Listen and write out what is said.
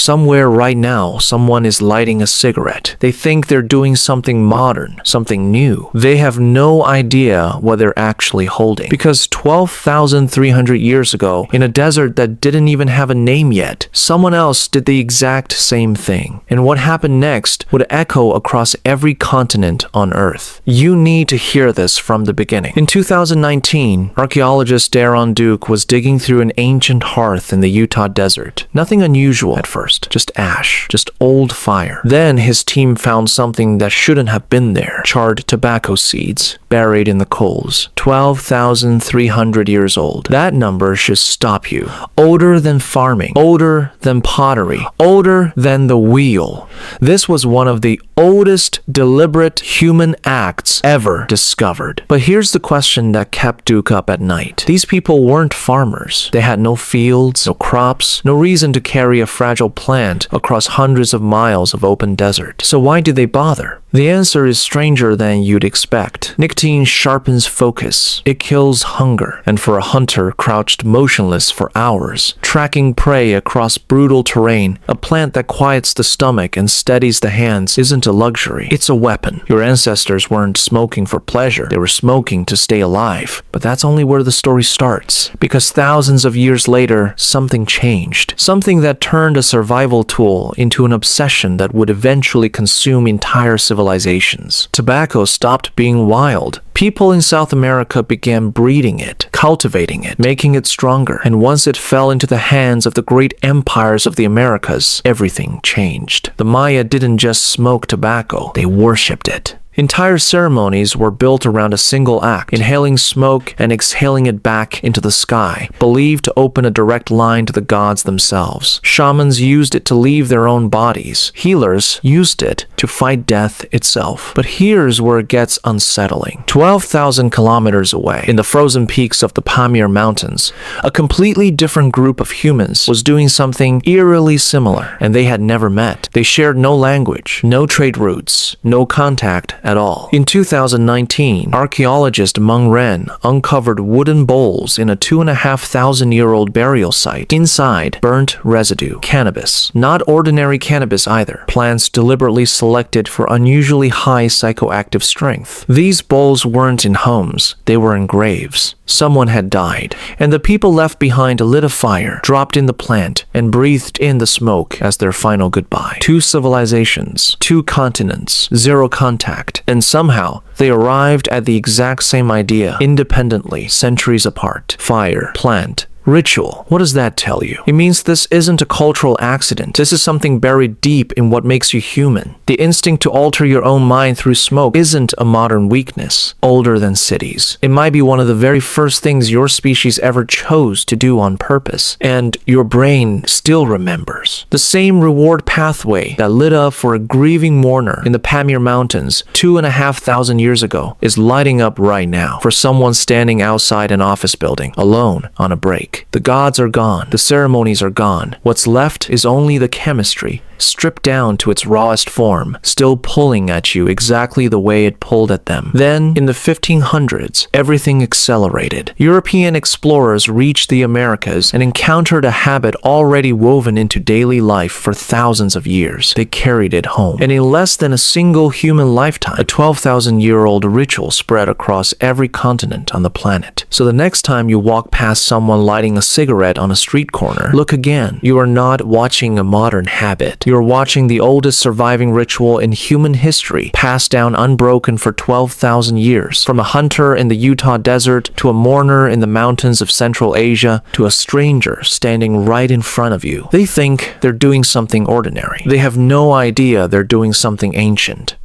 Somewhere right now, someone is lighting a cigarette. They think they're doing something modern, something new. They have no idea what they're actually holding. Because 12,300 years ago, in a desert that didn't even have a name yet, someone else did the exact same thing. And what happened next would echo across every continent on Earth. You need to hear this from the beginning. In 2019, archaeologist Darren Duke was digging through an ancient hearth in the Utah desert. Nothing unusual at first, just ash, just old fire. Then his team found something that shouldn't have been there. Charred tobacco seeds buried in the coals. 12,300 years old. That number should stop you. Older than farming, older than pottery, older than the wheel. This was one of the oldest deliberate human acts ever discovered. But here's the question that kept Duke up at night. These people weren't farmers. They had no fields, no crops, no reason to carry a fragile plant across hundreds of miles of open desert. So why did they bother? The answer is stranger than you'd expect. Nicotine sharpens focus. It kills hunger. And for a hunter crouched motionless for hours, tracking prey across brutal terrain, a plant that quiets the stomach and steadies the hands isn't a luxury. It's a weapon. Your ancestors weren't smoking for pleasure. They were smoking to stay alive. But that's only where the story starts. Because thousands of years later, something changed. Something that turned a survival tool into an obsession that would eventually consume entire civilizations. Tobacco stopped being wild. People in South America began breeding it, cultivating it, making it stronger. And once it fell into the hands of the great empires of the Americas, everything changed. The Maya didn't just smoke tobacco, they worshipped it. Entire ceremonies were built around a single act, inhaling smoke and exhaling it back into the sky, believed to open a direct line to the gods themselves. Shamans used it to leave their own bodies. Healers used it to fight death itself. But here's where it gets unsettling. 12,000 kilometers away, in the frozen peaks of the Pamir Mountains, a completely different group of humans was doing something eerily similar, and they had never met. They shared no language, no trade routes, no contact at all. In 2019, archaeologist Meng Ren uncovered wooden bowls in a 2,500-year-old burial site. Inside, burnt residue, cannabis. Not ordinary cannabis either. Plants deliberately selected for unusually high psychoactive strength. These bowls weren't in homes, they were in graves. Someone had died, and the people left behind lit a fire, dropped in the plant, and breathed in the smoke as their final goodbye. 2 civilizations, 2 continents, 0 contact, and somehow they arrived at the exact same idea, independently, centuries apart. Fire, plant, ritual. What does that tell you? It means this isn't a cultural accident. This is something buried deep in what makes you human. The instinct to alter your own mind through smoke isn't a modern weakness, older than cities. It might be one of the very first things your species ever chose to do on purpose, and your brain still remembers. The same reward pathway that lit up for a grieving mourner in the Pamir Mountains 2,500 years ago is lighting up right now for someone standing outside an office building, alone on a break. The gods are gone. The ceremonies are gone. What's left is only the chemistry, stripped down to its rawest form, still pulling at you exactly the way it pulled at them. Then, in the 1500s, everything accelerated. European explorers reached the Americas and encountered a habit already woven into daily life for thousands of years. They carried it home. And in less than a single human lifetime, a 12,000-year-old ritual spread across every continent on the planet. So the next time you walk past someone lighting a cigarette on a street corner, look again. You are not watching a modern habit. You're watching the oldest surviving ritual in human history, passed down unbroken for 12,000 years. From a hunter in the Utah desert, to a mourner in the mountains of Central Asia, to a stranger standing right in front of you. They think they're doing something ordinary. They have no idea they're doing something ancient.